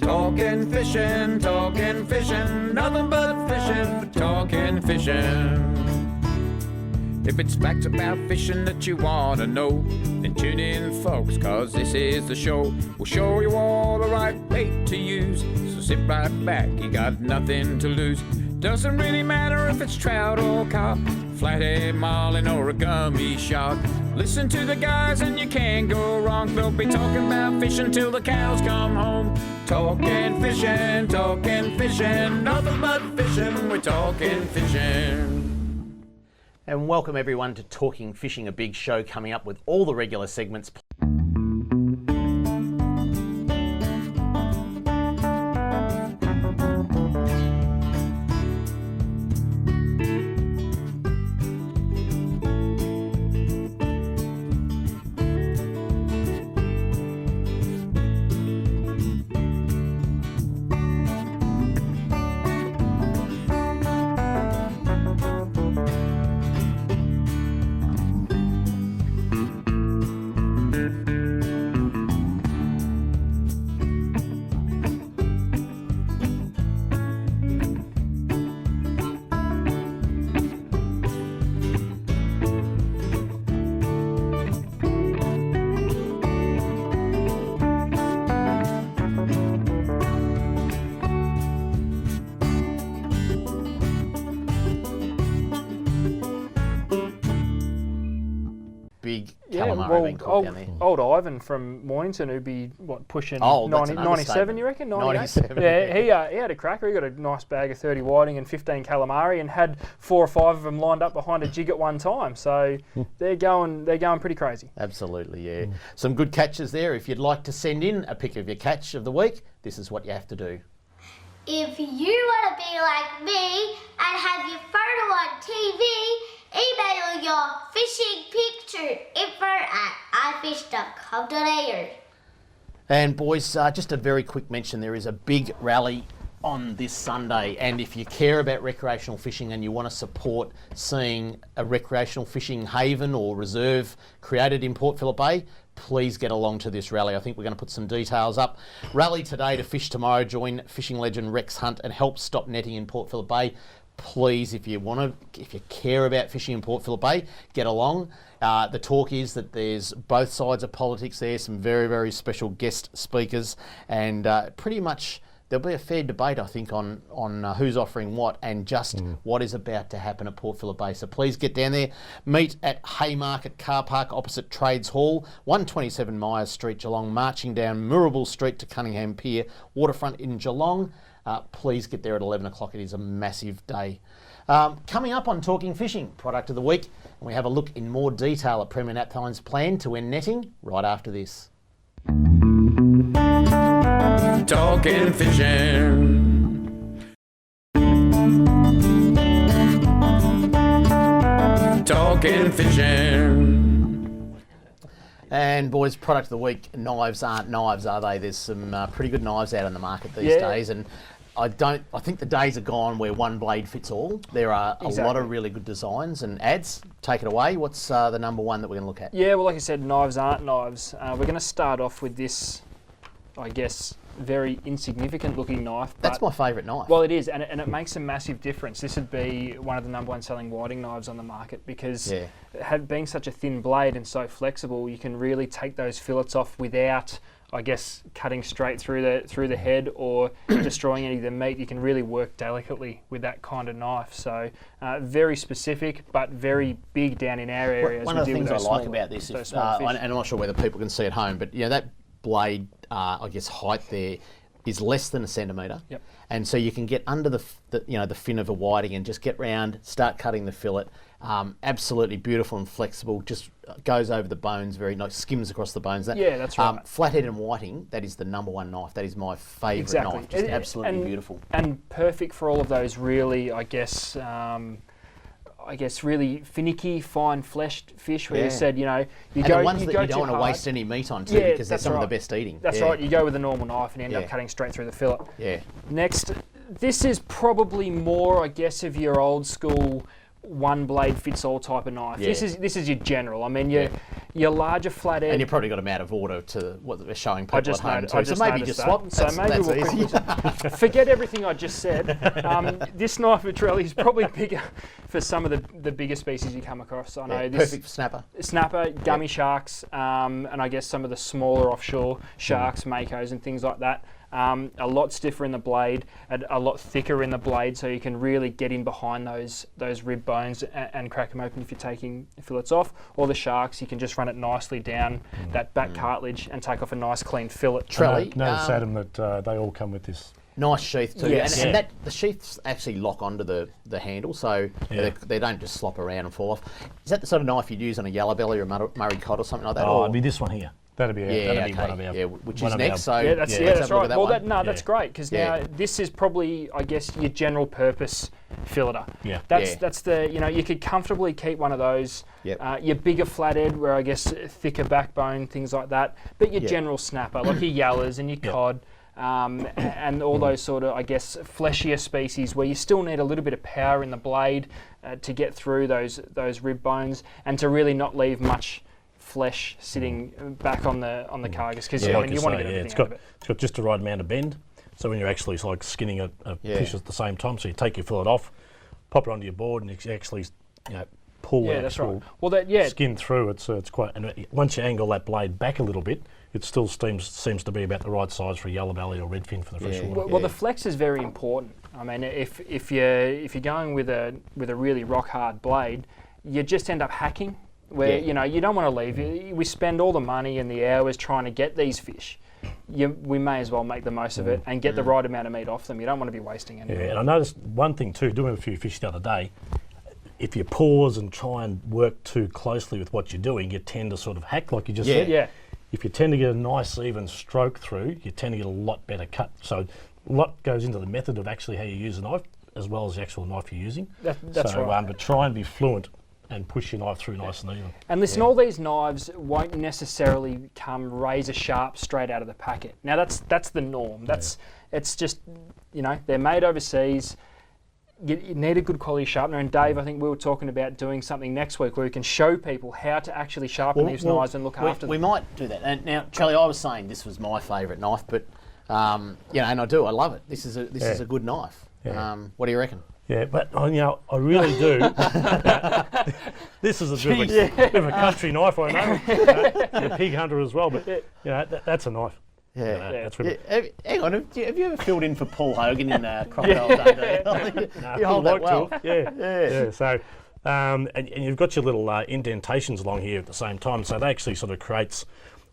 Talking fishing, nothing but fishing, talking fishing. If it's facts about fishing that you want to know, then tune in, folks, cause this is the show. We'll show you all the right bait to use, so sit right back, you got nothing to lose. Doesn't really matter if it's trout or carp, flathead, marlin or a gummy shark. Listen to the guys and you can't go wrong. They'll be talking about fishing till the cows come home. Talking fishing, nothing but fishing, we're talking fishing. And welcome everyone to Talking Fishing, a big show coming up with all the regular segments. Big calamari being caught down there. Old Ivan from Mornington, who'd be, pushing Oh, that's 97, you reckon? 97. Yeah, he had a cracker. He got a nice bag of 30 whiting and 15 calamari and had 4 or 5 of them lined up behind a jig at one time. So they're going pretty crazy. Absolutely, yeah. Some good catches there. If you'd like to send in a pic of your catch of the week, this is what you have to do. If you want to be like me and have your photo on TV, email your fishing picture info@ifish.com.au. And boys, just a very quick mention, there is a big rally on this Sunday, and if you care about recreational fishing and you want to support seeing a recreational fishing haven or reserve created in Port Phillip Bay, please get along to this rally. I think we're going to put some details up. Rally today to fish tomorrow. Join fishing legend Rex Hunt and help stop netting in Port Phillip Bay. Please, if you care about fishing in Port Phillip Bay, get along. The talk is that there's both sides of politics there, some very, very special guest speakers, and pretty much there'll be a fair debate, I think, on who's offering what and just what is about to happen at Port Phillip Bay. So please get down there. Meet at Haymarket Car Park opposite Trades Hall, 127 Myers Street, Geelong, marching down Moorabool Street to Cunningham Pier, waterfront in Geelong. Please get there at 11 o'clock. It is a massive day. Coming up on Talking Fishing, product of the week, and we have a look in more detail at Premier Napthine's plan to end netting right after this. Talking fishing. Talking fishing. And boys, product of the week, knives aren't knives, are they? There's some pretty good knives out in the market these days, and I think the days are gone where one blade fits all. There are a lot of really good designs and ads. Take it away. What's the number one that we're going to look at? Yeah, well, like I said, knives aren't knives. We're going to start off with this, I guess, very insignificant looking knife. That's my favourite knife. Well, it is, and it makes a massive difference. This would be one of the number one selling whiting knives on the market because being such a thin blade and so flexible, you can really take those fillets off without, I guess, cutting straight through the head or destroying any of the meat. You can really work delicately with that kind of knife. So very specific, but very big down in our area. One of the things I like about this, and I'm not sure whether people can see at home, but that blade, I guess, height there is less than a centimetre. Yep. And so you can get under the fin of a whiting and just get round, start cutting the fillet. Absolutely beautiful and flexible, just goes over the bones very nice, skims across the bones. That's right. Flathead and whiting, that is the number one knife. That is my favourite knife, just absolutely beautiful. And perfect for all of those really, I guess, really finicky, fine-fleshed fish where you said, you ones that you don't want to waste any meat on too, because they're some of the best eating. That's right. You go with a normal knife and end up cutting straight through the fillet. Yeah. Next, this is probably more, I guess, of your old school one blade fits all type of knife. This is your general. I mean, Your larger flathead. And you've probably got them out of order to what they're showing people at home too. I just so maybe noticed just that. swap. So maybe we'll quickly forget everything I just said. This knife Trelli is probably bigger for some of the bigger species you come across. I know this perfect for snapper. Snapper, gummy sharks, and I guess some of the smaller offshore sharks, makos and things like that. A lot stiffer in the blade, a lot thicker in the blade, so you can really get in behind those rib bones and crack them open if you're taking fillets off. Or the sharks, you can just run it nicely down that back cartilage and take off a nice clean fillet. Trelli. Notice, Adam, that they all come with this. Nice sheath too, Yes. and that the sheaths actually lock onto the handle, so they don't just slop around and fall off. Is that the sort of knife you'd use on a yellow belly or a Murray cod or something like that? Oh, or? it'd be this one here. That'd be one of our. Which one is of next. our- So Yeah, that's let's have a look right. at that Well, one. that's great because now this is probably, I guess, your general purpose filleter. Yeah. That's the you could comfortably keep one of those. Yep. Your bigger flathead, where I guess thicker backbone, things like that. But your general snapper, like your yellows and your cod. And all those sort of, I guess, fleshier species where you still need a little bit of power in the blade to get through those rib bones and to really not leave much flesh sitting back on the carcass, because you want to get everything out of it. It's got just the right amount of bend, so when you're actually like skinning a fish at the same time, so you take your fillet off, pop it onto your board, and you actually pull the actual skin through. It's quite. And once you angle that blade back a little bit, it still seems to be about the right size for a yellow belly or redfin for the freshwater. Well, the flex is very important. I mean, if you're going with a really rock hard blade, you just end up hacking. Where you don't want to leave. We spend all the money and the hours trying to get these fish. We may as well make the most of it and get the right amount of meat off them. You don't want to be wasting any. Yeah, and I noticed one thing too, doing a few fish the other day, if you pause and try and work too closely with what you're doing, you tend to sort of hack, like you just said. Yeah. If you tend to get a nice even stroke through, you tend to get a lot better cut. So a lot goes into the method of actually how you use a knife, as well as the actual knife you're using. That's right. But try and be fluent and push your knife through nice and even. And listen, all these knives won't necessarily come razor sharp straight out of the packet. Now that's the norm. It's just they're made overseas. You need a good quality sharpener. And Dave, I think we were talking about doing something next week where we can show people how to actually sharpen these knives and look after them. We might do that. And now, Charlie, I was saying this was my favourite knife, but and I do. I love it. This is a good knife. Yeah. What do you reckon? Yeah, but I really do. This is a bit of a country knife, I know. You're a pig hunter as well, but that's a knife. Yeah. That's really. Hang on, have you ever filled in for Paul Hogan in Crocodile Dundee? You hold that well. Yeah. So, and you've got your little indentations along here at the same time, so that actually sort of creates.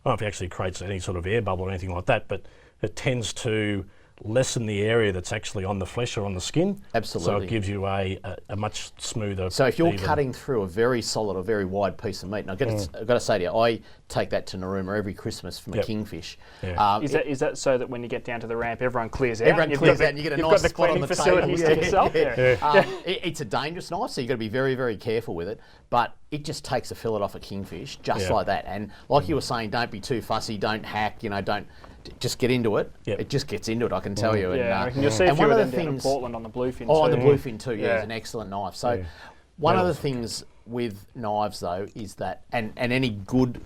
I don't know if it actually creates any sort of air bubble or anything like that, but it tends to lessen the area that's actually on the flesh or on the skin. Absolutely. So it gives you a much smoother. So if you're cutting through a very solid or very wide piece of meat, and I've got to say to you, I take that to Narooma every Christmas from a kingfish. Yeah. Is that so that when you get down to the ramp, everyone clears out? Everyone clears out and you get a nice spot on the facilities table. to yourself. It's a dangerous knife, so you've got to be very, very careful with it. But it just takes a fillet off a kingfish just like that. And like you were saying, don't be too fussy, don't hack, don't just get into it. Yep. It just gets into it, I can tell you. Yeah, and you'll see a few one of of them the down in things, Portland on the bluefin Oh, too. the bluefin too, it's an excellent knife. So one of the also things with knives though is that, and any good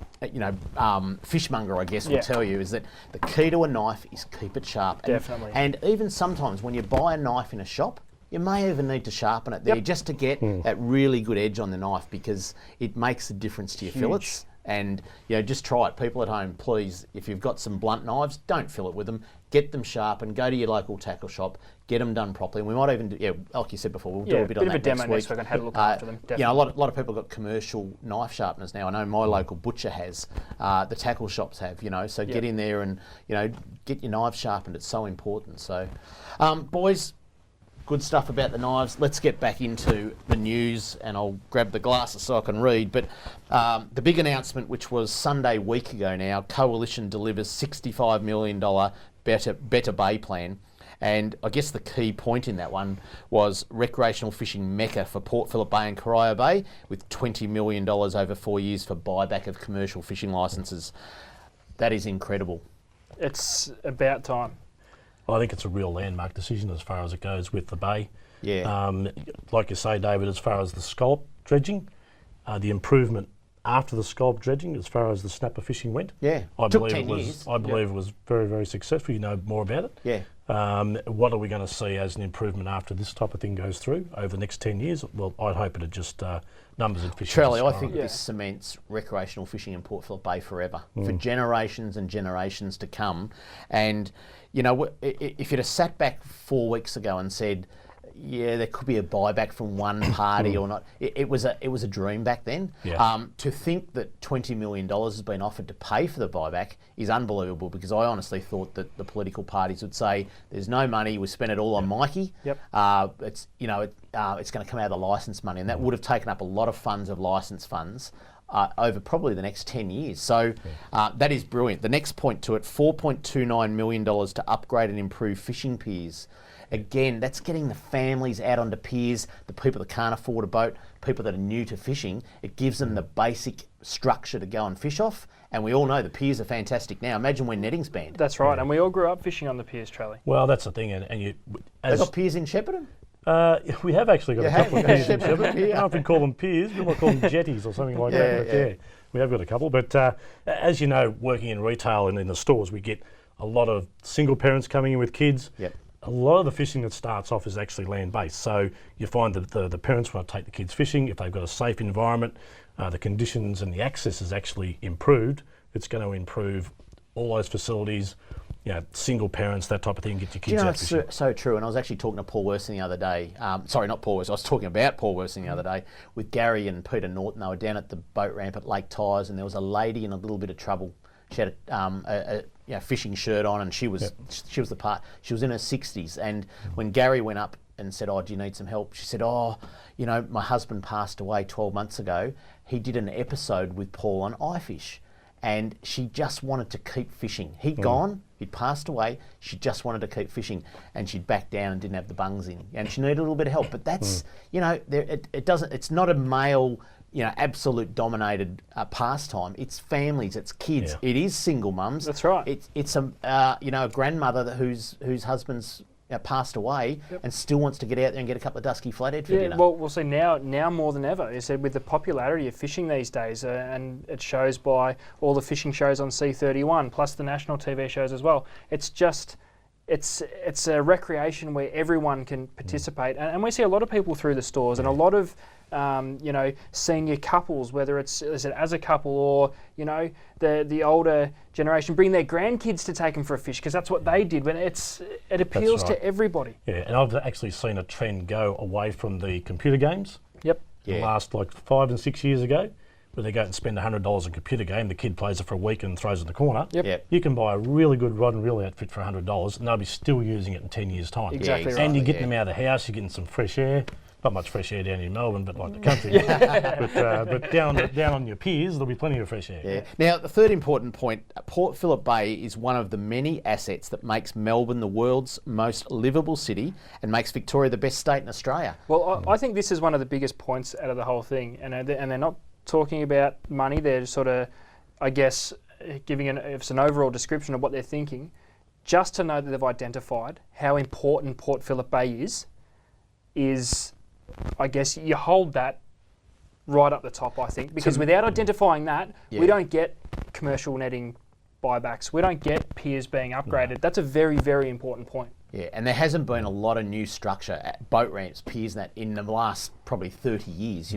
fishmonger I guess will tell you, is that the key to a knife is keep it sharp. Definitely. And even sometimes when you buy a knife in a shop, you may even need to sharpen it there just to get that really good edge on the knife, because it makes a difference to your fillets. And just try it. People at home, please, if you've got some blunt knives, don't fill it with them. Get them sharpened. Go to your local tackle shop. Get them done properly. And we might even do, like you said before, we'll do a bit on that demo next week on how to look after them. A lot of people have got commercial knife sharpeners now. I know my local butcher has. The tackle shops have. So get in there and get your knives sharpened. It's so important. So, boys. Good stuff about the knives. Let's get back into the news, and I'll grab the glasses so I can read. But the big announcement, which was Sunday week ago now, Coalition delivers $65 million Better Bay plan. And I guess the key point in that one was recreational fishing mecca for Port Phillip Bay and Corio Bay, with $20 million over 4 years for buyback of commercial fishing licences. That is incredible. It's about time. I think it's a real landmark decision as far as it goes with the bay. Yeah. Like you say, David, as far as the scallop dredging, the improvement after the scallop dredging, as far as the snapper fishing went. Yeah, I took believe 10 it was. years. I believe it was very, very successful. You know more about it. Yeah. What are we going to see as an improvement after this type of thing goes through over the next 10 years? Well, I'd hope it'd just numbers of fishing. Charlie, I think this cements recreational fishing in Port Phillip Bay forever, for generations and generations to come. And, you know, if you'd have sat back 4 weeks ago and said, yeah, there could be a buyback from one party or not. It was a dream back then. Yeah. To think that $20 million has been offered to pay for the buyback is unbelievable, because I honestly thought that the political parties would say, "There's no money. We spent it all on Mikey. Yep. It's it's going to come out of the licence money," and that would have taken up a lot of funds of licence funds. Over probably the next 10 years. So that is brilliant. The next point to it, $4.29 million to upgrade and improve fishing piers. Again, that's getting the families out onto piers, the people that can't afford a boat, people that are new to fishing. It gives them the basic structure to go and fish off. And we all know the piers are fantastic now. Imagine when netting's banned. That's right. And we all grew up fishing on the piers, Charlie. Well, that's the thing. They've got piers in Shepparton? We have actually got a couple of piers in Shepparton. I don't know if we call them piers, we might call them jetties or something like that. But yeah, we have got a couple. But as you know, working in retail and in the stores, we get a lot of single parents coming in with kids. Yep. A lot of the fishing that starts off is actually land-based. So you find that the parents want to take the kids fishing. If they've got a safe environment, the conditions and the access is actually improved, it's going to improve all those facilities, you know, single parents, that type of thing, get your kids out fishing. It's so true. And I was actually talking to Paul Worston the other day. Sorry, not Paul Worston. I was talking about Paul Worston the other day with Gary and Peter Norton. They were down at the boat ramp at Lake Tyers, and there was a lady in a little bit of trouble. She had a fishing shirt on, and she was she was in her 60s. And when Gary went up and said, "Oh, do you need some help?" She said, "Oh, you know, my husband passed away 12 months ago. He did an episode with Paul on iFish, and she just wanted to keep fishing. He'd gone, he'd passed away. She just wanted to keep fishing, and she'd back down and didn't have the bungs in, and she needed a little bit of help. But that's you know, it doesn't. It's not a male." Absolute dominated pastime. It's families, it's kids, it is single mums. That's right. It's a grandmother whose husband's passed away and still wants to get out there and get a couple of dusky flathead for dinner. Well, we'll see now more than ever. You said with the popularity of fishing these days, and it shows by all the fishing shows on C31, plus the national TV shows as well. It's just. It's a recreation where everyone can participate, and we see a lot of people through the stores, and a lot of senior couples, whether it's as a couple or the older generation, bring their grandkids to take them for a fish, because that's what they did. When it appeals to everybody. Yeah, and I've actually seen a trend go away from the computer games. Yep. The last 5 and 6 years ago, where they go out and spend $100 on a computer game, the kid plays it for a week and throws it in the corner. Yep. You can buy a really good rod and reel outfit for $100, and they'll be still using it in 10 years' time. Exactly right. And you're getting them out of the house, you're getting some fresh air. Not much fresh air down in Melbourne, but like the country. but down on your piers, there'll be plenty of fresh air. Yeah. Now, the third important point, Port Phillip Bay is one of the many assets that makes Melbourne the world's most livable city and makes Victoria the best state in Australia. Well, I think this is one of the biggest points out of the whole thing, and they're not talking about money. They're just sort of, I guess, giving an overall description of what they're thinking. Just to know that they've identified how important Port Phillip Bay is, I guess, you hold that right up the top, I think, because without identifying that, we don't get commercial netting buybacks. We don't get piers being upgraded. No. That's a very, very important point. Yeah, and there hasn't been a lot of new structure at boat ramps, piers, and that in the last probably 30 years.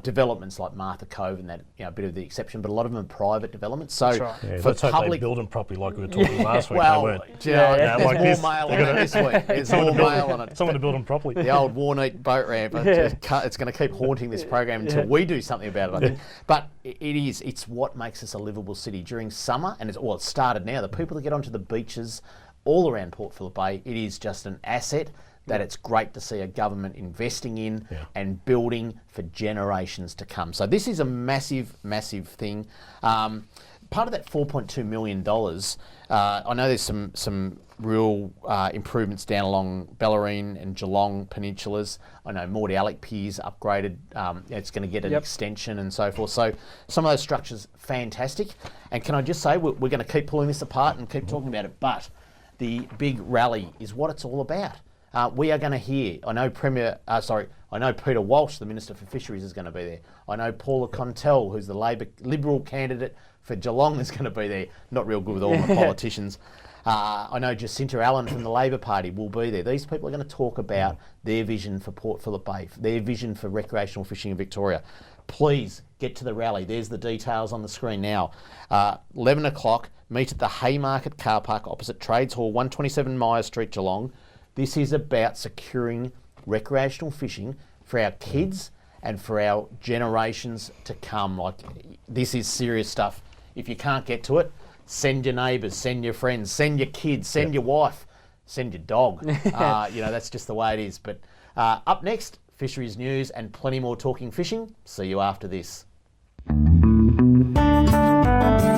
Developments like Martha Cove and that, a bit of the exception, but a lot of them are private developments. So for let's hope they build them properly, like we were talking last week. Well, they weren't. There's more mail on it this week. There's more mail on it. Someone to build them properly. The old Warneat boat ramp. It's going to keep haunting this program until we do something about it, I think. But it's what makes us a livable city during summer, and it's started now. The people that get onto the beaches all around Port Phillip Bay, it is just an asset that it's great to see a government investing in and building for generations to come. So this is a massive, massive thing. Part of that $4.2 million, I know there's some real improvements down along Bellarine and Geelong peninsulas. I know Mordialloc Pier's upgraded. It's going to get an extension and so forth. So some of those structures, fantastic. And can I just say, we're going to keep pulling this apart and keep talking about it, but the big rally is what it's all about. We are going to hear, I know Peter Walsh, the Minister for Fisheries, is going to be there. I know Paula Contell, who's the Liberal candidate for Geelong, is going to be there. Not real good with all my politicians. I know Jacinta Allen from the Labor Party will be there. These people are going to talk about their vision for Port Phillip Bay, their vision for recreational fishing in Victoria. Please get to the rally. There's the details on the screen now. 11 o'clock, meet at the Haymarket car park opposite Trades Hall, 127 Myers Street, Geelong. This is about securing recreational fishing for our kids and for our generations to come. Like, this is serious stuff. If you can't get to it, send your neighbours, send your friends, send your kids, send your wife, send your dog. That's just the way it is. But up next, fisheries news and plenty more talking fishing. See you after this.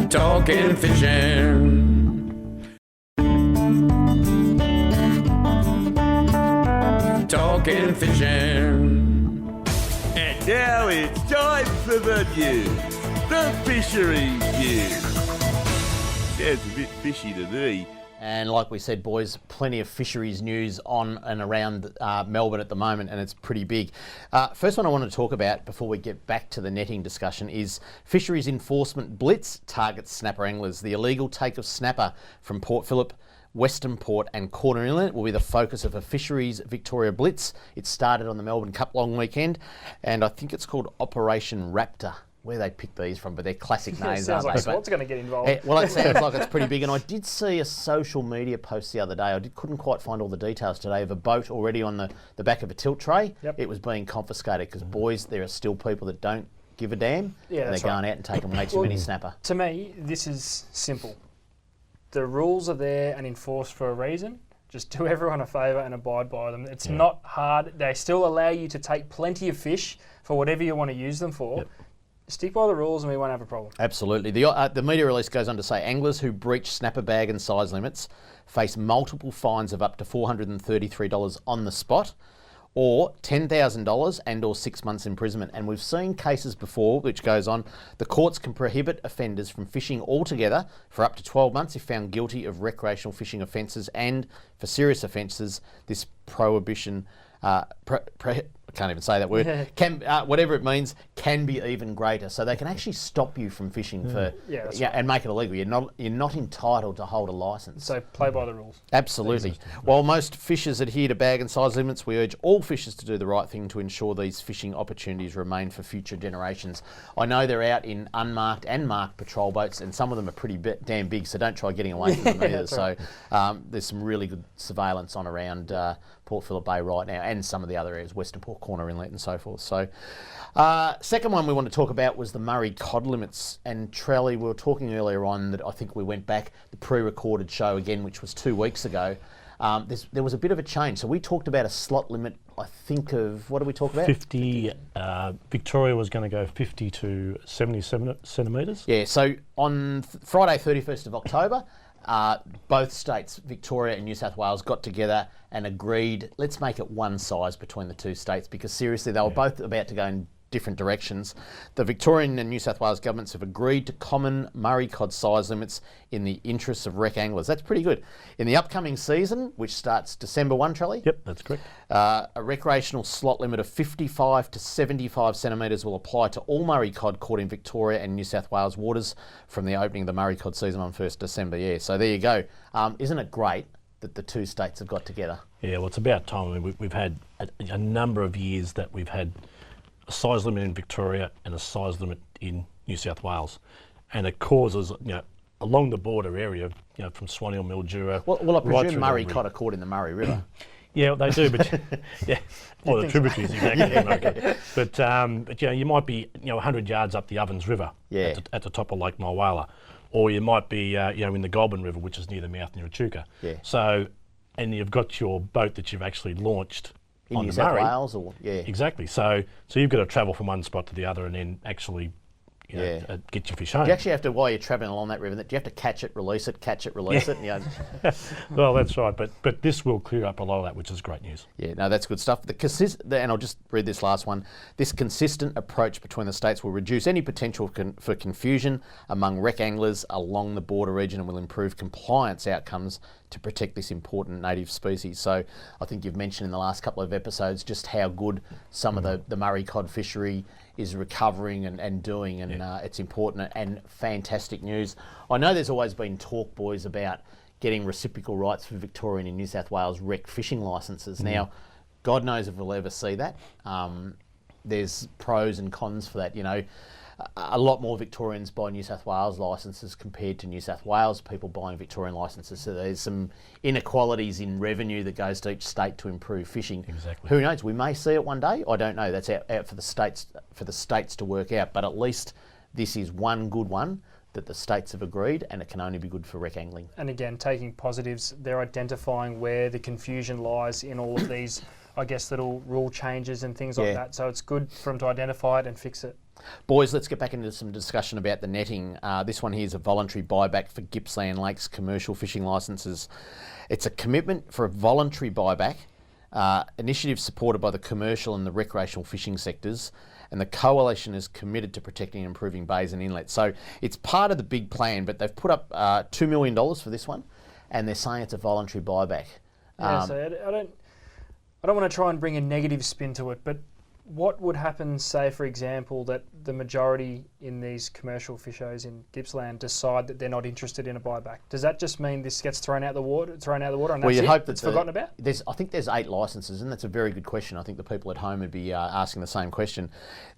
Talking fishing. Talking fishing. And now it's time for the news. The fisheries news. Sounds a bit fishy to me. And like we said, boys, plenty of fisheries news on and around Melbourne at the moment, and it's pretty big. First one I want to talk about before we get back to the netting discussion is Fisheries Enforcement Blitz targets snapper anglers. The illegal take of snapper from Port Phillip, Western Port and Corner Inlet will be the focus of a Fisheries Victoria Blitz. It started on the Melbourne Cup long weekend, and I think it's called Operation Raptor. Where they picked these from, but they're classic names, sounds aren't like they? Sport's going to get involved. Well, it sounds like it's pretty big. And I did see a social media post the other day. I couldn't quite find all the details today of a boat already on the back of a tilt tray. Yep. It was being confiscated because, boys, there are still people that don't give a damn. Yeah, and that's they're going out and taking mates a mini snapper. To me, this is simple. The rules are there and enforced for a reason. Just do everyone a favour and abide by them. It's not hard. They still allow you to take plenty of fish for whatever you want to use them for. Yep. Stick by the rules and we won't have a problem. Absolutely. The media release goes on to say anglers who breach snapper bag and size limits face multiple fines of up to $433 on the spot, or $10,000 and or 6 months imprisonment. And we've seen cases before, which goes on, the courts can prohibit offenders from fishing altogether for up to 12 months if found guilty of recreational fishing offences, and for serious offences, this prohibition I can't even say that word. Can whatever it means can be even greater. So they can actually stop you from fishing for and make it illegal. You're not entitled to hold a licence. So play by the rules. Absolutely. While most fishers adhere to bag and size limits, we urge all fishers to do the right thing to ensure these fishing opportunities remain for future generations. I know they're out in unmarked and marked patrol boats, and some of them are pretty damn big. So don't try getting away from them either. So there's some really good surveillance on around Port Phillip Bay right now, and some of the other areas, Western Port, Corner Inlet and so forth. So second one we want to talk about was the Murray cod limits. And Trelly, we were talking earlier on that I think we went back, the pre-recorded show again, which was 2 weeks ago. There was a bit of a change. So we talked about a slot limit, I think of, what did we talk about? 50, Victoria was going to go 50 to 70 centimetres. Yeah, so on Friday 31st of October, both states, Victoria and New South Wales, got together and agreed, let's make it one size between the two states, because seriously, they were both about to go in different directions. The Victorian and New South Wales governments have agreed to common Murray cod size limits in the interests of rec anglers. That's pretty good. In the upcoming season, which starts December 1, Trelly? Yep, that's correct. A recreational slot limit of 55 to 75 centimetres will apply to all Murray cod caught in Victoria and New South Wales waters from the opening of the Murray cod season on 1st December. Yeah, so there you go. Isn't it great that the two states have got together? Yeah, well, it's about time. I mean, we've had a number of years that we've had a size limit in Victoria and a size limit in New South Wales, and it causes, along the border area, from Swanee or Mildura. Well, I presume Murray cod are caught in the Murray River. Yeah, they do, but or the tributaries, exactly. But you might be 100 yards up the Ovens River at the top of Lake Mulwala, or you might be in the Goulburn River, which is near the mouth near Echuca. Yeah. So, and you've got your boat that you've actually launched in on New the South Murray. Wales, or Exactly. So you've got to travel from one spot to the other, and then actually, get your fish home. Do you actually have to, while you're travelling along that river, do you have to catch it, release it, catch it, release it? Well, that's right, but this will clear up a lot of that, which is great news. Yeah, no, that's good stuff. And I'll just read this last one. This consistent approach between the states will reduce any potential for confusion among rec anglers along the border region and will improve compliance outcomes to protect this important native species. So I think you've mentioned in the last couple of episodes just how good some of the Murray cod fishery is recovering and doing, and it's important and fantastic news. I know there's always been talk, boys, about getting reciprocal rights for Victorian and New South Wales rec fishing licences. Now, God knows if we'll ever see that. There's pros and cons for that, you know. A lot more Victorians buy New South Wales licences compared to New South Wales people buying Victorian licences. So there's some inequalities in revenue that goes to each state to improve fishing. Exactly. Who knows? We may see it one day. I don't know. That's out for the states to work out. But at least this is one good one that the states have agreed, and it can only be good for rec angling. And again, taking positives, they're identifying where the confusion lies in all of these, I guess, little rule changes and things like that. So it's good for them to identify it and fix it. Boys, let's get back into some discussion about the netting. This one here is a voluntary buyback for Gippsland Lakes commercial fishing licences. It's a commitment for a voluntary buyback, initiative supported by the commercial and the recreational fishing sectors, and the coalition is committed to protecting and improving bays and inlets. So it's part of the big plan, but they've put up $2 million for this one, and they're saying it's a voluntary buyback. So I don't want to try and bring a negative spin to it, but what would happen, say, for example, that the majority in these commercial fishers in Gippsland decide that they're not interested in a buyback? Does that just mean this gets thrown out the water, and well, you'd hope that it's forgotten about? I think there's 8 licences, and that's a very good question. I think the people at home would be asking the same question.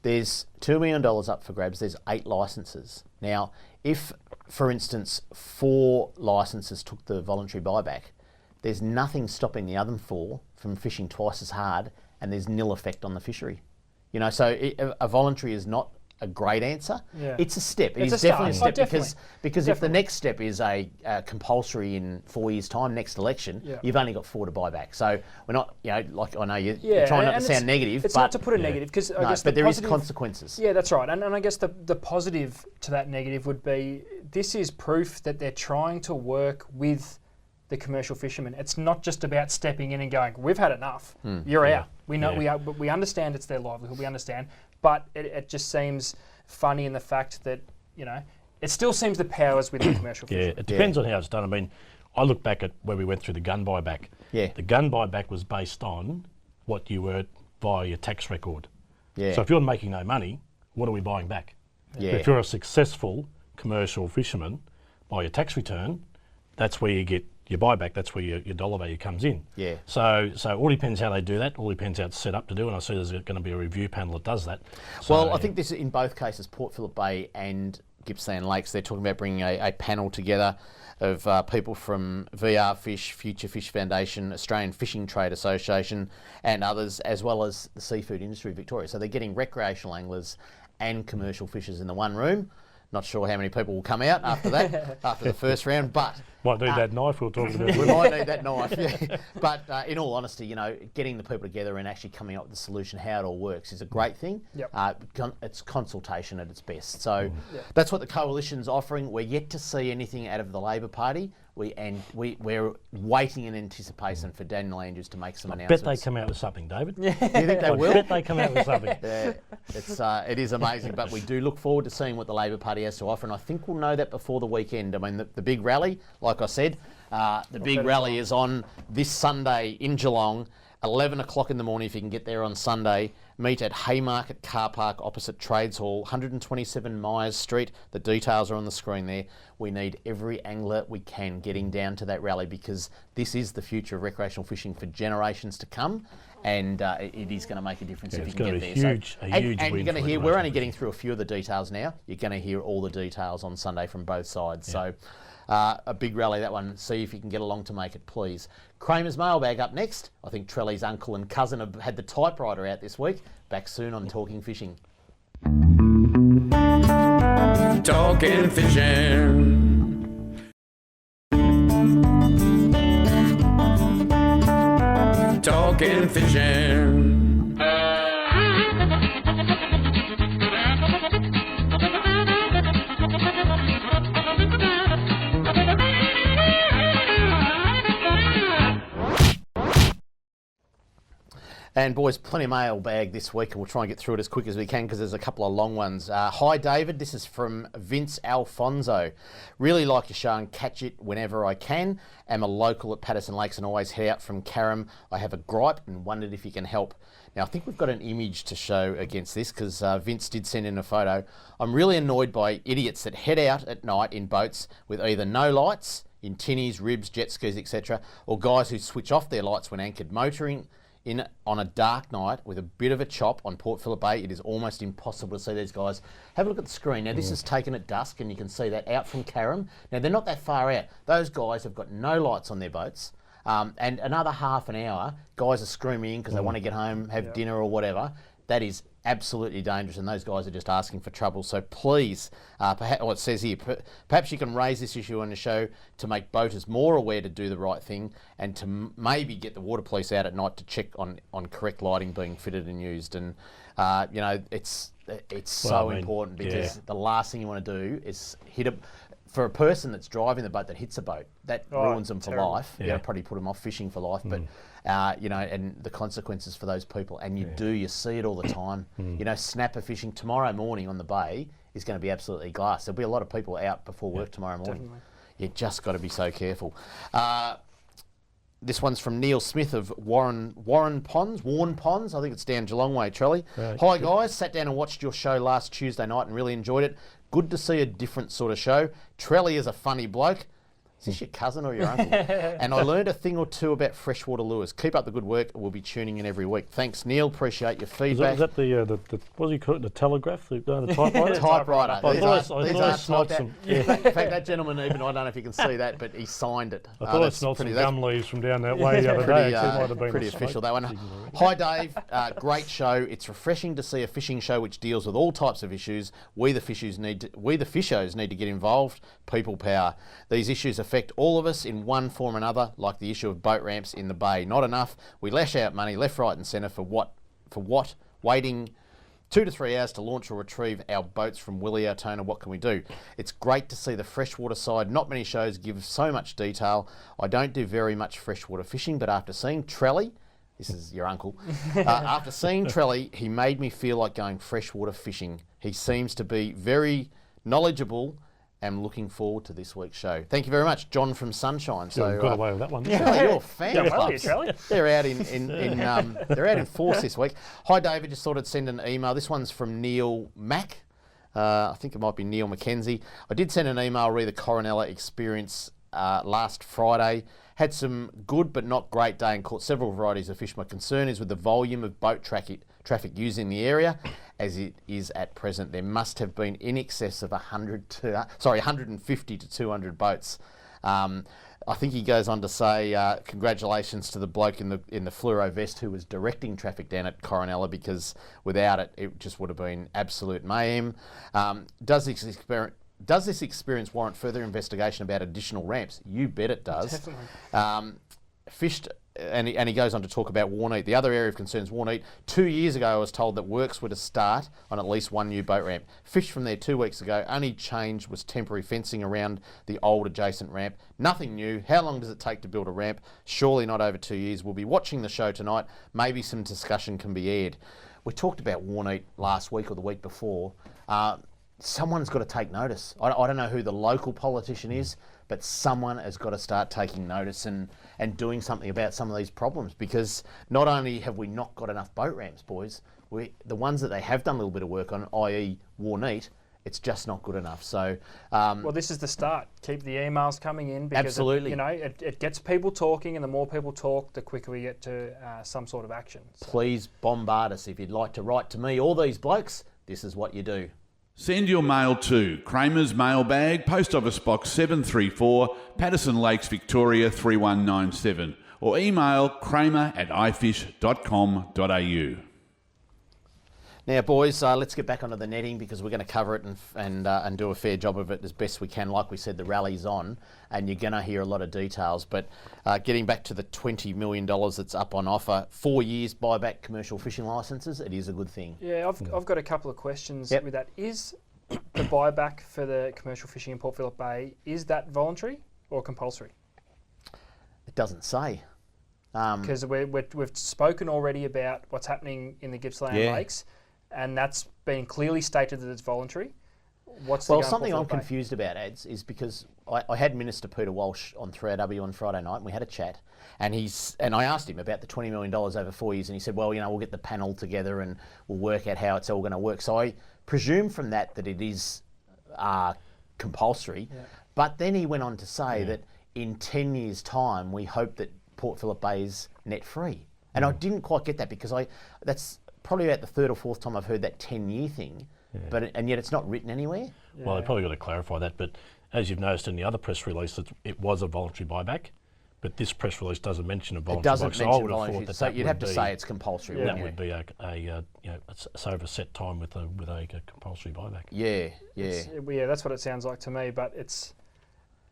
There's $2 million up for grabs. There's 8 licences. Now, if, for instance, 4 licences took the voluntary buyback, there's nothing stopping the other 4 from fishing twice as hard, and there's nil effect on the fishery. You know, so a voluntary is not a great answer. Yeah. It's a step. It's definitely a step because if the next step is a compulsory in 4 years' time, next election, you've only got 4 to buy back. So we're not, you know, like I know you're trying not to sound negative. It's not to put a negative because I guess there is consequences. Yeah, that's right. And I guess the positive to that negative would be this is proof that they're trying to work with the commercial fishermen. It's not just about stepping in and going, we've had enough, you're out. We know we understand it's their livelihood, we understand, but it just seems funny in the fact that, you know, it still seems the powers with the commercial fishermen. Yeah, it depends on how it's done. I mean, I look back at where we went through the gun buyback. Yeah. The gun buyback was based on what you were via your tax record. Yeah. So if you're making no money, what are we buying back? Yeah. If you're a successful commercial fisherman, by your tax return, that's where you get your buyback, that's where your dollar value comes in. Yeah. So it all depends how they do that, all depends how it's set up to do, and I see there's going to be a review panel that does that. So, well, I think this is in both cases, Port Phillip Bay and Gippsland Lakes, they're talking about bringing a panel together of people from VR Fish, Future Fish Foundation, Australian Fishing Trade Association and others, as well as the Seafood Industry Victoria. So they're getting recreational anglers and commercial fishers in the one room. Not sure how many people will come out after that, after the first round, but... Might need that knife we're talking about. We might need that knife, yeah. But in all honesty, you know, getting the people together and actually coming up with the solution, how it all works, is a great thing. Yep. It's consultation at its best. So that's what the coalition's offering. We're yet to see anything out of the Labor Party. We're waiting in anticipation for Daniel Andrews to make some announcements. I bet they come out with something, David. You think they will? I bet they come out with something. Yeah, it is amazing, but we do look forward to seeing what the Labor Party has to offer, and I think we'll know that before the weekend. I mean, the big rally, like I said, the big rally is on this Sunday in Geelong, 11 o'clock in the morning if you can get there on Sunday. Meet at Haymarket Car Park opposite Trades Hall, 127 Myers Street. The details are on the screen there. We need every angler we can getting down to that rally because this is the future of recreational fishing for generations to come, and it is going to make a difference if you can get there. A huge and you're going to hear, we're only getting through a few of the details now. You're going to hear all the details on Sunday from both sides. Yeah. So a big rally, that one. See if you can get along to make it, please. Kramer's Mailbag up next. I think Trelly's uncle and cousin have had the typewriter out this week. Back soon on Talking Fishing. Talking Fishing. Talking Fishing. And boys, plenty of mailbag this week, and we'll try and get through it as quick as we can because there's a couple of long ones. Hi David, this is from Vince Alfonso. Really like your show and catch it whenever I can. Am a local at Patterson Lakes and always head out from Carrum. I have a gripe and wondered if you can help. Now I think we've got an image to show against this because Vince did send in a photo. I'm really annoyed by idiots that head out at night in boats with either no lights, in tinnies, ribs, jet skis, etc., or guys who switch off their lights when anchored. Motoring in on a dark night with a bit of a chop on Port Phillip Bay, it is almost impossible to see these guys. Have a look at the screen. Now this is taken at dusk and you can see that out from Carrum. Now they're not that far out. Those guys have got no lights on their boats. And another half an hour, guys are screaming in because they want to get home, have dinner or whatever. That is absolutely dangerous, and those guys are just asking for trouble. So please, perhaps, it says here, perhaps you can raise this issue on the show to make boaters more aware to do the right thing and to maybe get the water police out at night to check on correct lighting being fitted and used. And, you know, it's so important because the last thing you want to do is hit a... For a person that's driving the boat that hits a boat, that ruins them for life. Yeah. You know, probably put them off fishing for life. But, you know, and the consequences for those people. And you see it all the time. You know, snapper fishing tomorrow morning on the bay is going to be absolutely glass. There'll be a lot of people out before work tomorrow morning. Definitely. You just got to be so careful. This one's from Neil Smith of Warren Ponds. I think it's down Geelong Way, Trelly. Hi guys, sat down and watched your show last Tuesday night and really enjoyed it. Good to see a different sort of show. Trelly is a funny bloke. Is this your cousin or your uncle? And I learned a thing or two about freshwater lures. Keep up the good work. We'll be tuning in every week. Thanks, Neil. Appreciate your feedback. Is that the what do you call it? The telegraph? The typewriter? Typewriter. I smelled some. In fact, that gentleman, even I don't know if you can see that, but he signed it. I thought I smelled some gum leaves from down that way the other day. It might have been pretty official, that one. Hi, Dave. Great show. It's refreshing to see a fishing show which deals with all types of issues. We the fishers need to get involved. People power. These issues affect all of us in one form or another, like the issue of boat ramps in the bay. Not enough. We lash out money left, right and centre for what? Waiting 2 to 3 hours to launch or retrieve our boats from Willie Altona. What can we do? It's great to see the freshwater side. Not many shows give so much detail. I don't do very much freshwater fishing, but after seeing Trelly, this is your uncle, after seeing Trelly, he made me feel like going freshwater fishing. He seems to be very knowledgeable. I'm looking forward to this week's show. Thank you very much, John from Sunshine. So got away with that one. You're fabulous. They're out they're out in force this week. Hi, David. Just thought I'd send an email. This one's from Neil Mack. I think it might be Neil McKenzie. I did send an email re the Coronella experience last Friday. Had some good but not great day and caught several varieties of fish. My concern is with the volume of boat traffic used in the area as it is at present. There must have been in excess of 150 to 200 boats. I think he goes on to say congratulations to the bloke in the fluoro vest who was directing traffic down at Coronella, because without it, it just would have been absolute mayhem. Does this experience warrant further investigation about additional ramps? You bet it does. Definitely. Fished, and he goes on to talk about Warneat. The other area of concern is Warneat. 2 years ago, I was told that works were to start on at least one new boat ramp. Fished from there 2 weeks ago. Only change was temporary fencing around the old adjacent ramp. Nothing new. How long does it take to build a ramp? Surely not over 2 years. We'll be watching the show tonight. Maybe some discussion can be aired. We talked about Warneat last week or the week before. Someone's got to take notice. I don't know who the local politician is, but someone has got to start taking notice and doing something about some of these problems, because not only have we not got enough boat ramps, boys, the ones that they have done a little bit of work on, i.e. Warneat, it's just not good enough. So, well, this is the start. Keep the emails coming in, because absolutely. It gets people talking, and the more people talk, the quicker we get to some sort of action. So. Please bombard us. If you'd like to write to me or these blokes, this is what you do. Send your mail to Kramer's Mailbag, Post Office Box 734, Patterson Lakes, Victoria 3197, or email kramer@ifish.com.au. Now, boys, let's get back onto the netting, because we're going to cover it and do a fair job of it as best we can. Like we said, the rally's on, and you're going to hear a lot of details. But getting back to the $20 million that's up on offer, 4 years buyback commercial fishing licences, it is a good thing. Yeah, I've got a couple of questions with that. Is the buyback for the commercial fishing in Port Phillip Bay, is that voluntary or compulsory? It doesn't say. Because we've spoken already about what's happening in the Gippsland Lakes, and that's been clearly stated that it's voluntary. Something I'm confused about, Ads, is because I had Minister Peter Walsh on 3AW on Friday night, and we had a chat, and I asked him about the $20 million over 4 years, and he said, well, we'll get the panel together and we'll work out how it's all going to work. So I presume from that it is compulsory, but then he went on to say that in 10 years' time, we hope that Port Phillip Bay is net free. And I didn't quite get that because that's probably about the third or fourth time I've heard that 10-year thing. Yeah. And yet it's not written anywhere. Well, they've probably got to clarify that. But as you've noticed in the other press release, it was a voluntary buyback. But this press release doesn't mention a voluntary buyback. It doesn't mention voluntary. So you'd have to say it's compulsory. That would be it's over a set time with a compulsory buyback. Yeah, that's what it sounds like to me. But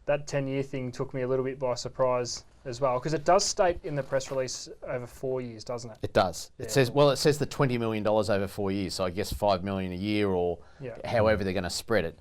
that 10-year thing took me a little bit by surprise as well, because it does state in the press release over 4 years, doesn't it? It does. Yeah. It says the $20 million over 4 years, so I guess $5 million a year, or however they're going to spread it.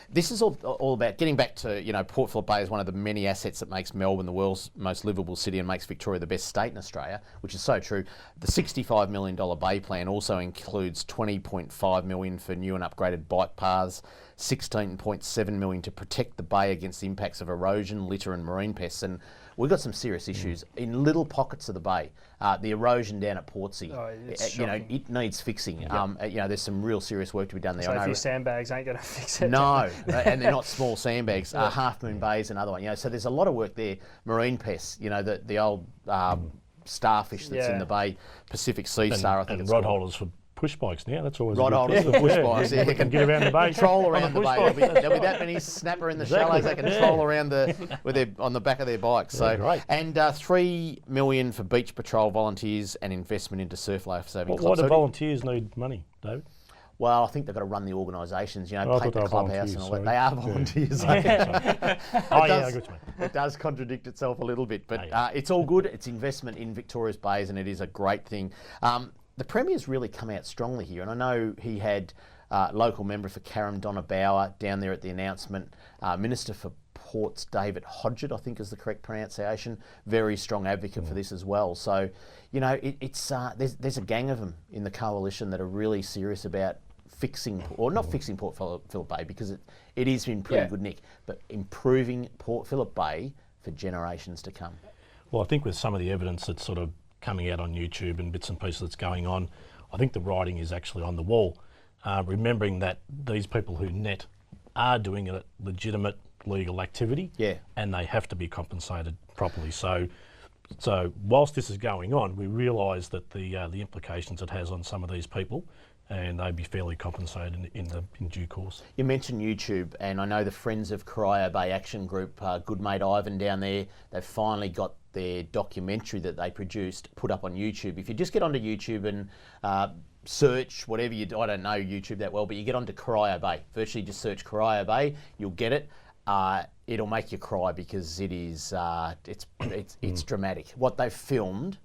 This is all about getting back to, Port Phillip Bay is one of the many assets that makes Melbourne the world's most livable city and makes Victoria the best state in Australia, which is so true. The $65 million Bay plan also includes $20.5 million for new and upgraded bike paths, $16.7 million to protect the bay against the impacts of erosion, litter and marine pests. And we've got some serious issues in little pockets of the bay. The erosion down at Portsea, it needs fixing. There's some real serious work to be done there. So a few sandbags ain't going to fix it. No, and they're not small sandbags. Half Moon Bay is another one. So there's a lot of work there. Marine pests, the old starfish that's in the bay, Pacific Sea Star, I think it's rod called. holders for push bikes now. That's always rod holders for push bikes. They can get around the bay. Troll around the bay. There'll be that many snapper in the shallows. They can troll around on the back of their bikes. So great. And $3 million for beach patrol volunteers and investment into surf life saving clubs. Why do volunteers need money, David? Well, I think they've got to run the organisations, paint the clubhouse and all that. They are volunteers. It does contradict itself a little bit, but it's all good. It's investment in Victoria's bays, and it is a great thing. The Premier's really come out strongly here, and I know he had local member for Carrum, Donna Bauer, down there at the announcement, Minister for Ports, David Hodgett, I think is the correct pronunciation, very strong advocate for this as well. So, there's a gang of them in the coalition that are really serious about fixing, or not fixing Port Phillip Bay, because it is in pretty good nick, but improving Port Phillip Bay for generations to come. Well, I think with some of the evidence that's sort of coming out on YouTube and bits and pieces that's going on, I think the writing is actually on the wall. Remembering that these people who net are doing a legitimate legal activity, and they have to be compensated properly. So whilst this is going on, we realise that the implications it has on some of these people, and they'd be fairly compensated in due course. You mentioned YouTube, and I know the Friends of Corio Bay Action Group, good mate Ivan down there, they've finally got their documentary that they produced put up on YouTube. If you just get onto YouTube and search whatever I don't know YouTube that well, but you get onto Corio Bay, virtually just search Corio Bay, you'll get it. It'll make you cry because it is it's dramatic. What they've filmed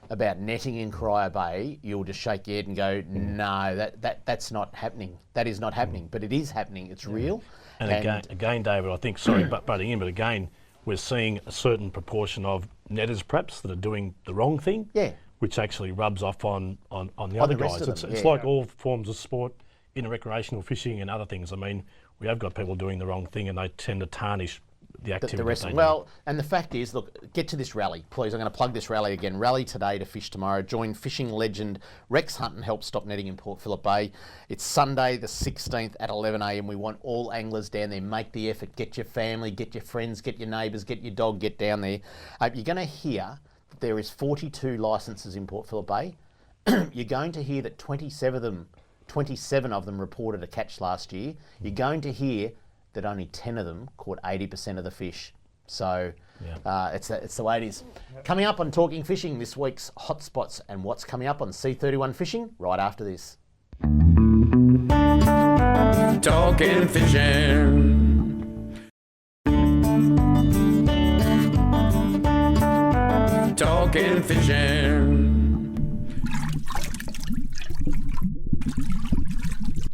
about netting in Corio Bay, you'll just shake your head and go, no, that's not happening. That is not happening, but it is happening. It's real. And again, David, I think, sorry, butting in, but again, we're seeing a certain proportion of netters perhaps that are doing the wrong thing, which actually rubs off on the other guys. It's like all forms of sport, in recreational fishing and other things. I mean, we have got people doing the wrong thing, and they tend to tarnish the activity. The rest, and the fact is, look, get to this rally, please. I'm going to plug this rally again. Rally today to fish tomorrow. Join fishing legend Rex Hunt and help stop netting in Port Phillip Bay. It's Sunday the 16th at 11 a.m. We want all anglers down there. Make the effort. Get your family, get your friends, get your neighbours, get your dog, get down there. You're going to hear that there is 42 licences in Port Phillip Bay. You're going to hear that 27 of them reported a catch last year. You're going to hear that only 10 of them caught 80% of the fish. So it's the way it is. Coming up on Talking Fishing, this week's hotspots and what's coming up on C31 Fishing right after this. Talking Fishing. Talking Fishing.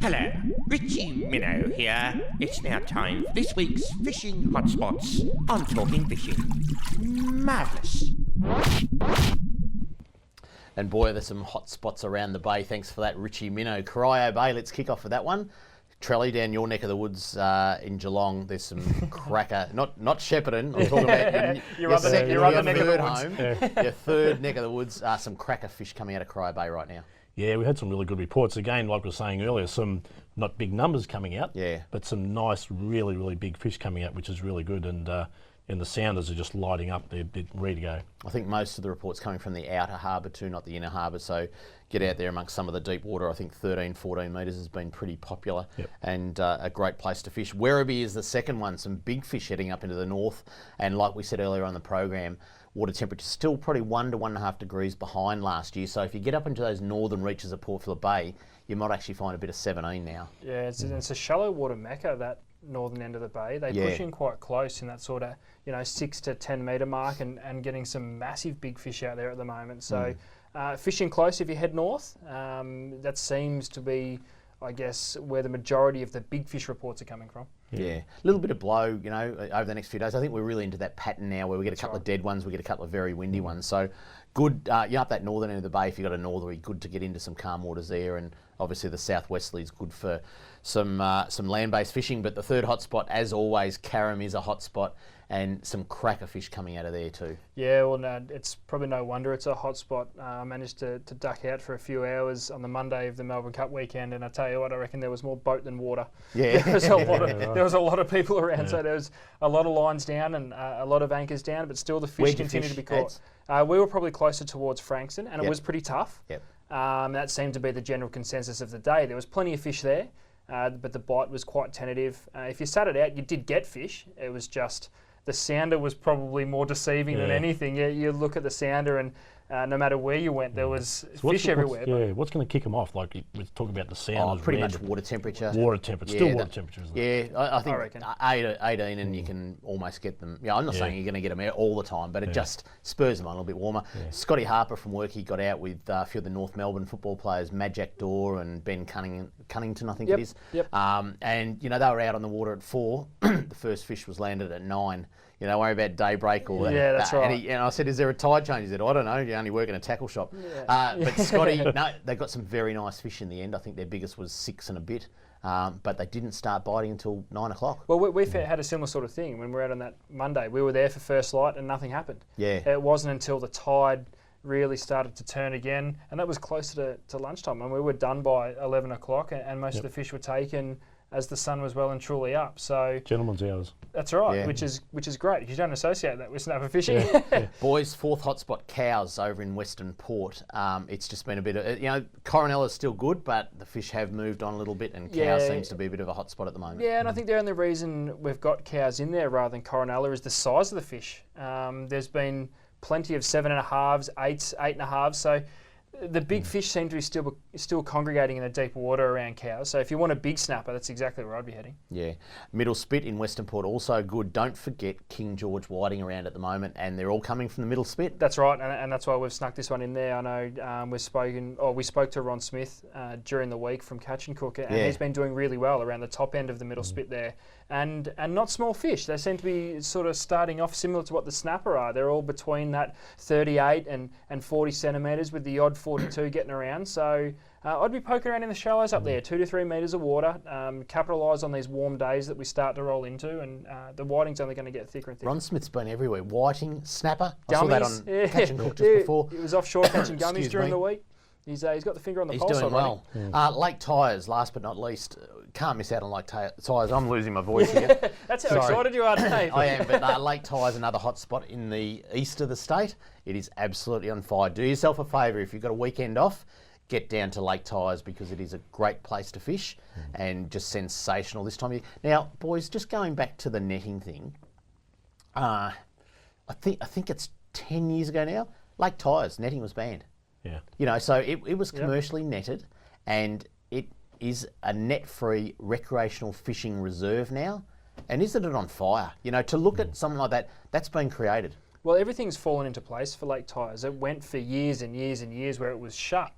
Hello, Richie Minnow here. It's now time for this week's Fishing Hotspots on Talking Fishing. Marvellous. And boy, there's some hot spots around the bay. Thanks for that, Richie Minnow. Corio Bay, let's kick off with that one. Trelly, down your neck of the woods in Geelong, there's some cracker, not Shepparton, I'm talking about your third home, your third neck of the woods, some cracker fish coming out of Corio Bay right now. Yeah, we had some really good reports. Again, like we were saying earlier, some not big numbers coming out, but some nice, really, really big fish coming out, which is really good. And the sounders are just lighting up. They're ready to go. I think most of the reports coming from the outer harbour too, not the inner harbour. So get out there amongst some of the deep water. I think 13, 14 metres has been pretty popular and a great place to fish. Werribee is the second one. Some big fish heading up into the north. And like we said earlier on the program, water temperature still probably 1 to 1.5 degrees behind last year. So if you get up into those northern reaches of Port Phillip Bay, you might actually find a bit of 17 now. Yeah, it's a shallow water mecca, that northern end of the bay. They push in quite close in that sort of 6 to 10 metre mark and getting some massive big fish out there at the moment. So fishing close if you head north, that seems to be, I guess, where the majority of the big fish reports are coming from. Yeah, a little bit of blow, over the next few days. I think we're really into that pattern now where we get a couple of dead ones, we get a couple of very windy ones. So good, up that northern end of the bay, if you've got a northerly, good to get into some calm waters there. And obviously the southwesterly is good for some land-based fishing. But the third hotspot, as always, Carrum is a hotspot, and some cracker fish coming out of there too. Yeah, well, no, it's probably no wonder it's a hot spot. I managed to duck out for a few hours on the Monday of the Melbourne Cup weekend, and I tell you what, I reckon there was more boat than water. Yeah, there was a lot of people around, so there was a lot of lines down and a lot of anchors down, but still the fish continued to be caught. We were probably closer towards Frankston, and it was pretty tough. That seemed to be the general consensus of the day. There was plenty of fish there, but the bite was quite tentative. If you sat it out, you did get fish. It was just the sounder was probably more deceiving than anything. You look at the sounder and no matter where you went, there was fish everywhere. What's going to kick them off? Like, we're talking about the sounders. Pretty much water temperature. Water temperature. Still water temperature, isn't it? Yeah, I think 18 and you can almost get them. I'm not saying you're going to get them out all the time, but it just spurs them on a little bit warmer. Scotty Harper from work, he got out with a few of the North Melbourne football players, Majak Dorr and Ben Cunnington, I think it is. And, they were out on the water at 4. The first fish was landed at 9. Don't worry about daybreak or that. That's right. And I said, is there a tide change? He said, I don't know, you only work in a tackle shop. But Scotty, no, they got some very nice fish in the end. I think their biggest was 6 and a bit, but they didn't start biting until 9 o'clock. Well, we've had a similar sort of thing when we were out on that Monday. We were there for first light and nothing happened. It wasn't until the tide really started to turn again, and that was closer to lunchtime, and we were done by 11 o'clock, and most of the fish were taken as the sun was well and truly up. So gentlemen's hours. That's right, which is great. You don't associate that with snapper fishing. Boys, fourth hotspot, Cows over in Western Port. It's just been a bit of, Coronella's still good, but the fish have moved on a little bit, and Cows seems to be a bit of a hotspot at the moment. Yeah, and I think the only reason we've got Cows in there rather than Coronella is the size of the fish. There's been plenty of 7.5s, 8s, 8.5s, so the big fish seem to be still congregating in the deep water around Cows. So if you want a big snapper, that's exactly where I'd be heading. Yeah. Middle Spit in Western Port, also good. Don't forget King George whiting around at the moment, and they're all coming from the Middle Spit. That's right, and that's why we've snuck this one in there. I know we spoke to Ron Smith during the week from Catch and Cook, and he's been doing really well around the top end of the Middle Spit there. And not small fish. They seem to be sort of starting off similar to what the snapper are. They're all between that 38 and 40 centimetres with the odd 42 getting around. So I'd be poking around in the shallows up there, 2 to 3 metres of water. Capitalise on these warm days that we start to roll into, and the whiting's only going to get thicker and thicker. Ron Smith's been everywhere. Whiting, snapper. Gummies, I saw that on Catch and Cook just before. He was offshore catching gummies during the week. He's got the finger on the pulse. He's doing well. Lake Tyres, last but not least. Can't miss out on Lake Tyres. I'm losing my voice here. That's how excited you are, Dave. I am, but Lake Tyres, another hot spot in the east of the state. It is absolutely on fire. Do yourself a favour. If you've got a weekend off, get down to Lake Tyres because it is a great place to fish and just sensational this time of year. Now, boys, just going back to the netting thing, I think it's 10 years ago now, Lake Tyres, netting was banned. Yeah. So it was commercially netted, and it is a net-free recreational fishing reserve now. And isn't it on fire? To look at something like that, that's been created. Well, everything's fallen into place for Lake Tyres. It went for years and years and years where it was shut.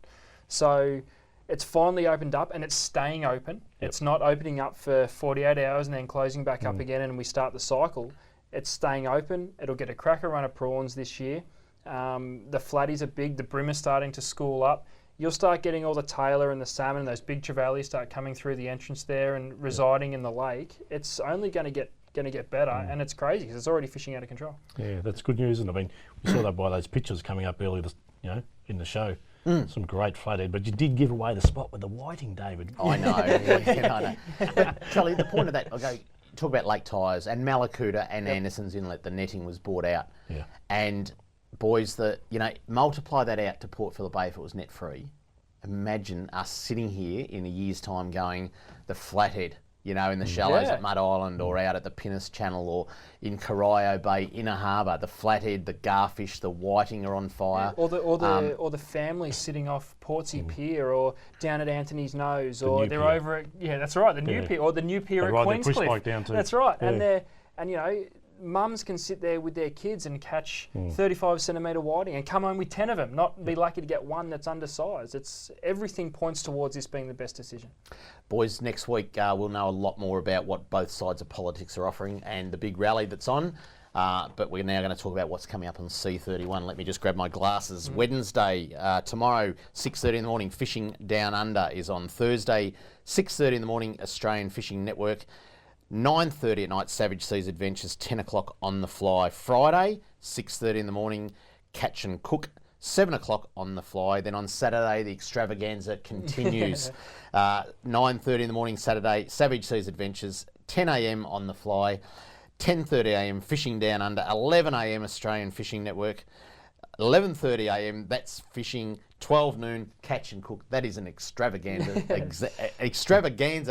So it's finally opened up, and it's staying open. It's not opening up for 48 hours and then closing back up again and we start the cycle. It's staying open. It'll get a cracker run of prawns this year. The flatties are big. The brim is starting to school up. You'll start getting all the tailor and the salmon, those big trevally start coming through the entrance there and residing in the lake. It's only going to get better, and it's crazy because it's already fishing out of control. Yeah, that's good news. And I mean, we saw that by those pictures coming up earlier, in the show. Some great flathead, but you did give away the spot with the whiting, David. I know. I know. But Charlie, the point of that, talk about lake tyres and Malakuta and Anderson's Inlet. The netting was bought out, and boys, multiply that out to Port Phillip Bay if it was net free. Imagine us sitting here in a year's time going the flathead. In the shallows at Mud Island or out at the Pinnis Channel or in Corio Bay, Inner Harbour, the flathead, the garfish, the whiting are on fire. Or the families sitting off Portsea Pier or down at Anthony's Nose, or they're over at that's right, the new pier or the new pier at Queenscliff. That's right, and mums can sit there with their kids and catch 35 centimetre whiting and come home with 10 of them, not be lucky to get one that's undersized. Everything points towards this being the best decision. Boys, next week we'll know a lot more about what both sides of politics are offering and the big rally that's on. But we're now going to talk about what's coming up on C31. Let me just grab my glasses. Wednesday, tomorrow, 6:30 in the morning, Fishing Down Under is on. Thursday, 6:30 in the morning, Australian Fishing Network. 9:30 at night, Savage Seas Adventures, 10 o'clock on the fly. Friday, 6:30 in the morning, Catch and Cook, 7 o'clock on the fly. Then on Saturday, the extravaganza continues. 9:30 in the morning, Saturday, Savage Seas Adventures, 10 a.m. on the fly. 10:30 a.m. Fishing Down Under, 11 a.m. Australian Fishing Network. 11:30 a.m. that's fishing. 12 noon, Catch and Cook. That is an extravaganza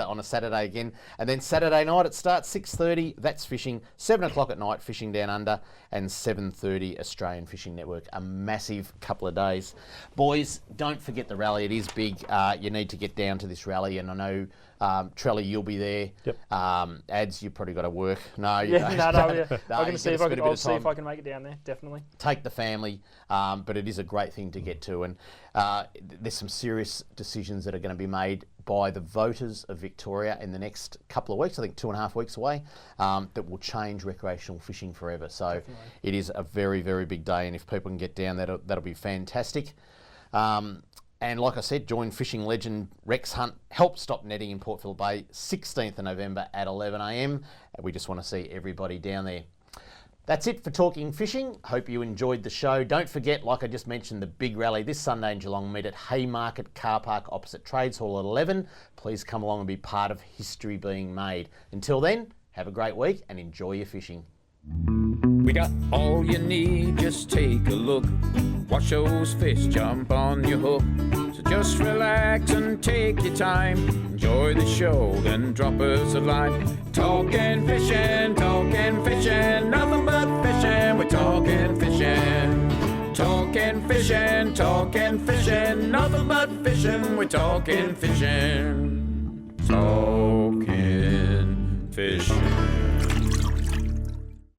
on a Saturday again. And then Saturday night it starts 6:30. That's fishing. 7 o'clock at night, Fishing Down Under, and 7:30 Australian Fishing Network. A massive couple of days. Boys, don't forget the rally. It is big. You need to get down to this rally, and I know Trelly, you'll be there. Yep. Ads, you've probably got to work. No, I'm going to see if I can make it down there. Definitely. Take the family, but it is a great thing to get to, and there's some serious decisions that are going to be made by the voters of Victoria in the next couple of weeks, I think 2.5 weeks away, that will change recreational fishing forever. So definitely. It is a very, very big day, and if people can get down, that'll be fantastic. And like I said, join fishing legend Rex Hunt, help stop netting in Port Phillip Bay, 16th of November at 11 a.m. We just want to see everybody down there. That's it for Talking Fishing. Hope you enjoyed the show. Don't forget, like I just mentioned, the big rally this Sunday in Geelong. Meet at Haymarket Car Park opposite Trades Hall at 11. Please come along and be part of history being made. Until then, have a great week and enjoy your fishing. We got all you need, just take a look. Watch those fish jump on your hook. So just relax and take your time. Enjoy the show, then drop us a line. Talking fishing, nothing but fishing. We're talking fishing. Talking fishing, nothing but fishing. We're talking fishing. Talking fishing.